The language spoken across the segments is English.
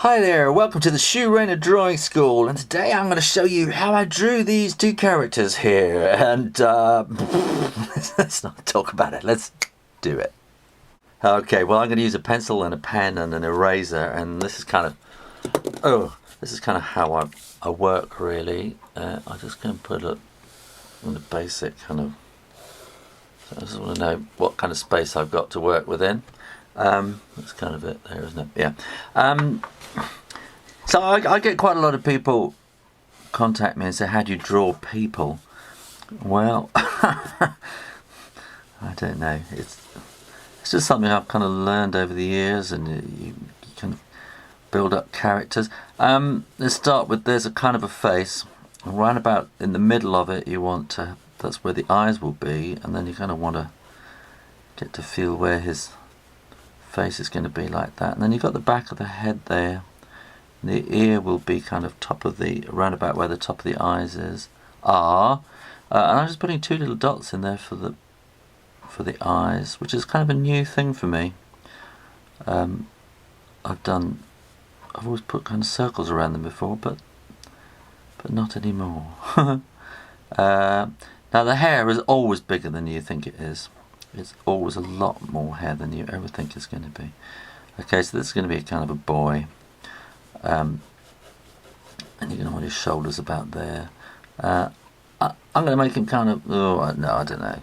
Hi there, welcome to the Shoo Rayner Drawing School, and today I'm going to show you how I drew these two characters here, and let's not talk about it, let's do it. Okay, well I'm going to use a pencil and a pen and an eraser, and this is kind of how I work really. I'm just going to put it on the basic kind of, so I just want to know what kind of space I've got to work within. That's kind of it there, isn't it? Yeah. So I get quite a lot of people contact me and say, how do you draw people? Well, I don't know. It's just something I've kind of learned over the years, and you kind of build up characters. Let's start with, there's a kind of a face, and right about in the middle of it you want to, that's where the eyes will be, and then you kind of want to get to feel where his face is going to be, like that. And then you've got the back of the head there. The ear will be kind of top of the, around about where the top of the eyes are. And I'm just putting two little dots in there for the eyes, which is kind of a new thing for me. I've always put kind of circles around them before, but not anymore. Now the hair is always bigger than you think it is. It's always a lot more hair than you ever think it's going to be. Okay, so this is going to be a kind of a boy. And you're going to want his shoulders about there. I'm going to make him kind of, no, I don't know.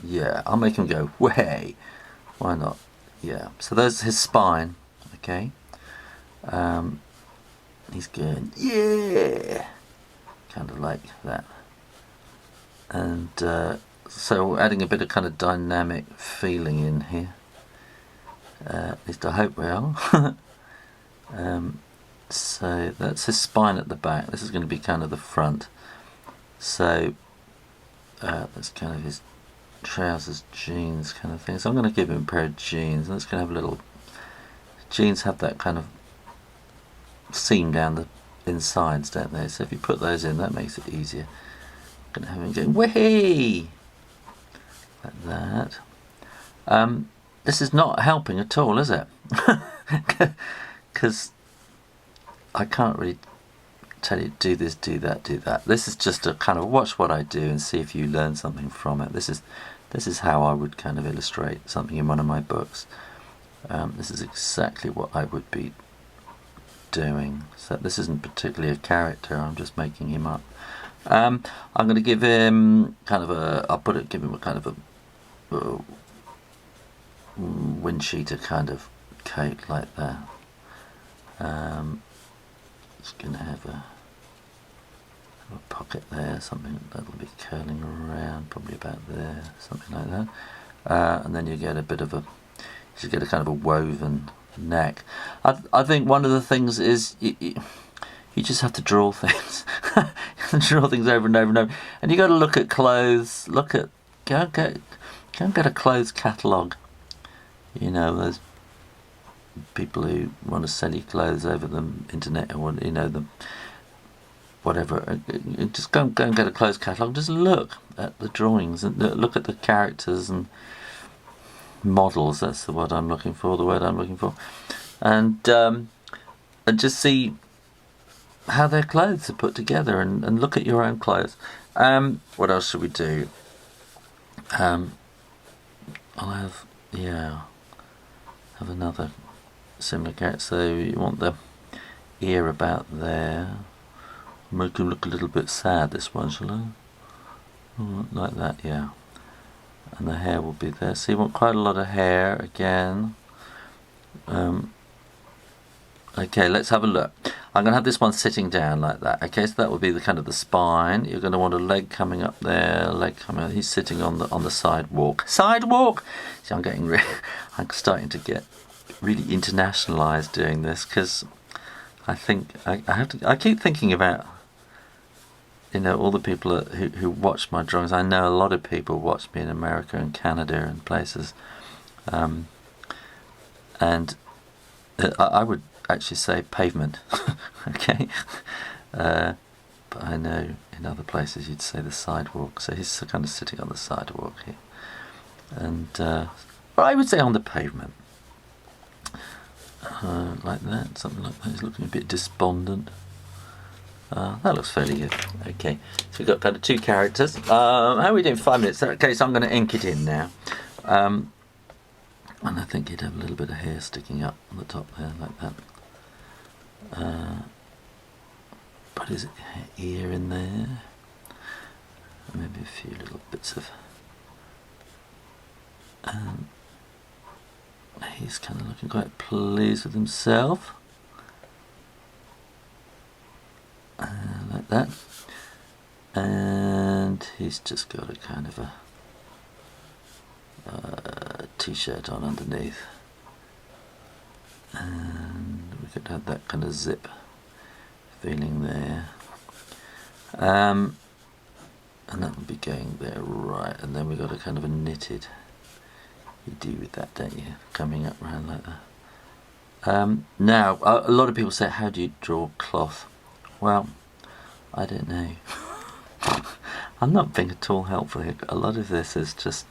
Yeah, I'll make him go, way. Why not? Yeah, so there's his spine, okay. He's going, yeah, kind of like that. And so adding a bit of kind of dynamic feeling in here. At least I hope we are. So that's his spine at the back. This is going to be kind of the front. So that's kind of his trousers, jeans kind of thing. So I'm going to give him a pair of jeans, and it's going to have a little, jeans have that kind of seam down the insides, don't they? So if you put those in, that makes it easier. I'm going to have him going way like that. This is not helping at all, is it? Because I can't really tell you, do this, do that, do that. This is just a kind of watch what I do and see if you learn something from it. This is how I would kind of illustrate something in one of my books. This is exactly what I would be doing. So this isn't particularly a character, I'm just making him up. I'm going to give him kind of a, give him a kind of a wind cheater kind of coat like that. It's going to have a pocket there, something that'll be curling around, probably about there, something like that. And then you get a bit of a, you get a kind of a woven neck. I think one of the things is you just have to draw things. Draw things over and over and over. And you got to look at clothes. Go and get a clothes catalogue. You know, there's people who want to sell you clothes over the internet, or you know, the whatever. Just go and get a clothes catalogue. Just look at the drawings and look at the characters and models. That's the word I'm looking for. And just see how their clothes are put together, and look at your own clothes. What else should we do? I'll have another similar character. So you want the ear about there. Make him look a little bit sad, this one, shall I? Like that, yeah. And the hair will be there. So you want quite a lot of hair again. Okay, let's have a look. I'm going to have this one sitting down like that. Okay, so that will be the kind of the spine. You're going to want a leg coming up there, leg coming up. He's sitting on the sidewalk. Sidewalk! See, I'm starting to get really internationalized doing this, because I think I keep thinking about, you know, all the people who watch my drawings. I know a lot of people watch me in America and Canada and places, and I would actually say pavement. Okay, but I know in other places you'd say the sidewalk. So he's kind of sitting on the sidewalk here, and but I would say on the pavement. like that, something like that. He's looking a bit despondent. That looks fairly good. Okay, so we've got kind of two characters. How are we doing? 5 minutes. Okay, so I'm going to ink it in now. And I think he'd have a little bit of hair sticking up on the top there, like that. Put his ear in there. Maybe a few little bits of... he's kind of looking quite pleased with himself. Like that. And he's just got a kind of a t-shirt on underneath. And we could have that kind of zip feeling there. And that would be going there, right. And then we've got a kind of a knitted. You do with that, don't you? Coming up round like that. Now, a lot of people say, how do you draw cloth? Well, I don't know. I'm not being at all helpful here. A lot of this is just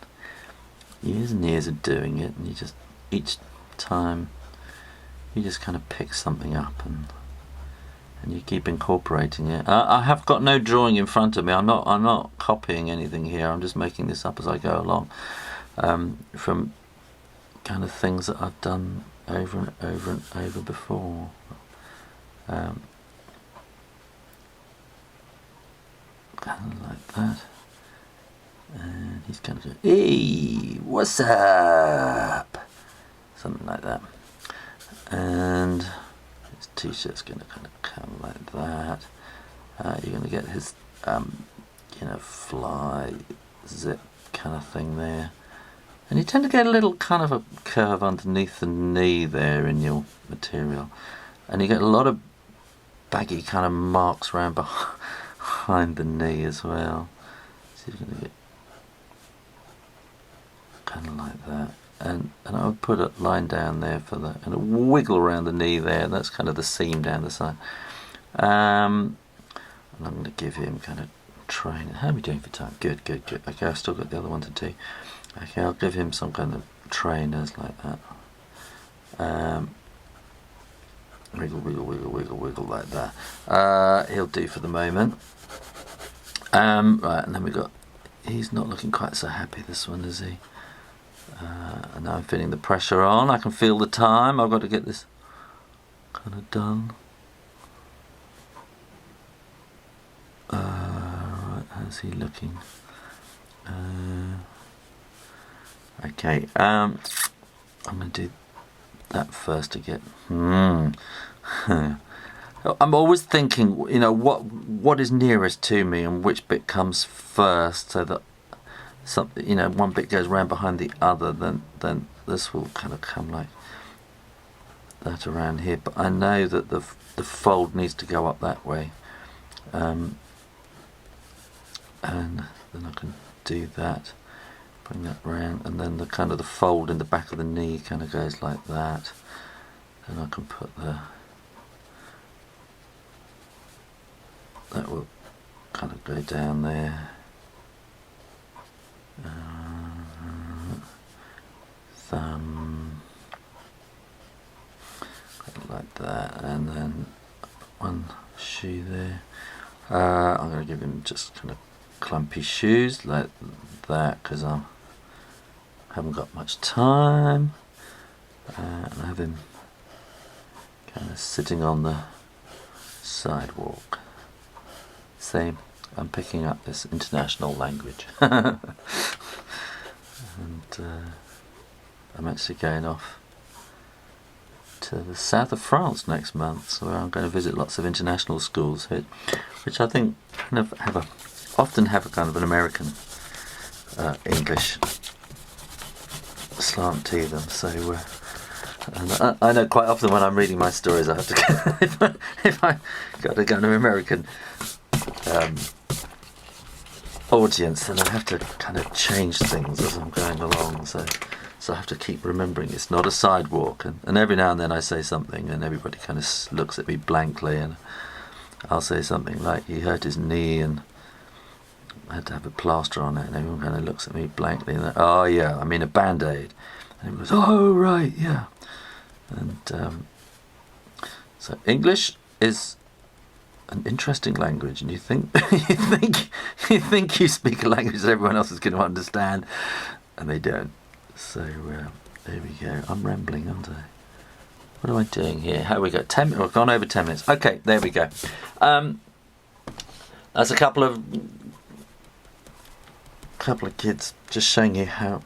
years and years of doing it, and you just, each time, you just kind of pick something up and you keep incorporating it. I have got no drawing in front of me. I'm not copying anything here. I'm just making this up as I go along. From kind of things that I've done over and over and over before. Kind of like that. And he's kind of going, hey, what's up? Something like that. And his t-shirt's going to kind of come like that. You're going to get his, fly zip kind of thing there. And you tend to get a little kind of a curve underneath the knee there in your material. And you get a lot of baggy kind of marks around behind the knee as well. So you're going to get kind of like that. And I would put a line down there for the, and a wiggle around the knee there. And that's kind of the seam down the side. And I'm going to give him kind of train. How are we doing for time? Good, good, good. Okay, I've still got the other one to do. Okay, I'll give him some kind of trainers like that. Wiggle, wiggle, wiggle, wiggle, wiggle like that. He'll do for the moment. Right, and then we got, he's not looking quite so happy, this one, is he? And now I'm feeling the pressure on. I can feel the time. I've got to get this kind of done. Right, how's he looking? Okay, I'm going to do that first to get. I'm always thinking, what is nearest to me and which bit comes first, so that something, one bit goes round behind the other. Then this will kind of come like that around here. But I know that the fold needs to go up that way, and then I can do that. Bring that round, and then the kind of the fold in the back of the knee kind of goes like that. And I can put that will kind of go down there. Thumb, like that, and then one shoe there. I'm going to give him just kind of clumpy shoes like that, because I haven't got much time, and I have him kind of sitting on the sidewalk. Same, I'm picking up this international language. And I'm actually going off to the south of France next month, so I'm going to visit lots of international schools, which I think kind of often have a kind of an American English slant to them. So and I know quite often when I'm reading my stories, I have to if I got a kind of American audience, then I have to kind of change things as I'm going along. So I have to keep remembering it's not a sidewalk, and every now and then I say something and everybody kind of looks at me blankly, and I'll say something like, he hurt his knee and I had to have a plaster on it, and everyone kind of looks at me blankly and oh yeah, I mean a band-aid, and it goes, oh right, yeah, And so English is an interesting language, and you think you speak a language that everyone else is going to understand, and they don't. So there we go. I'm rambling, aren't I? What am I doing here? How we go? 10 minutes. We've gone over 10 minutes. Okay, there we go. That's a couple of kids just showing you how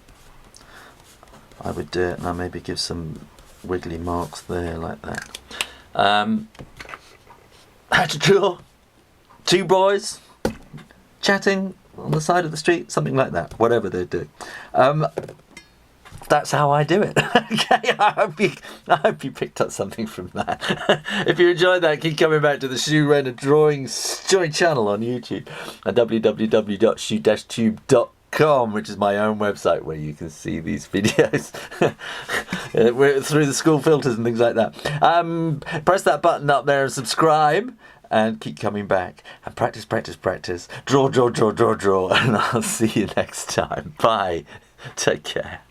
I would do it, and I'll maybe give some wiggly marks there like that. How to draw 2 boys chatting on the side of the street, something like that, whatever they're doing. That's how I do it. Okay, I hope you picked up something from that. If you enjoyed that, keep coming back to the Shoo Rayner Drawing channel on YouTube at www.shoo-tube.com, which is my own website where you can see these videos through the school filters and things like that. Press that button up there and subscribe, and keep coming back and practice. Draw, and I'll see you next time. Bye. Take care.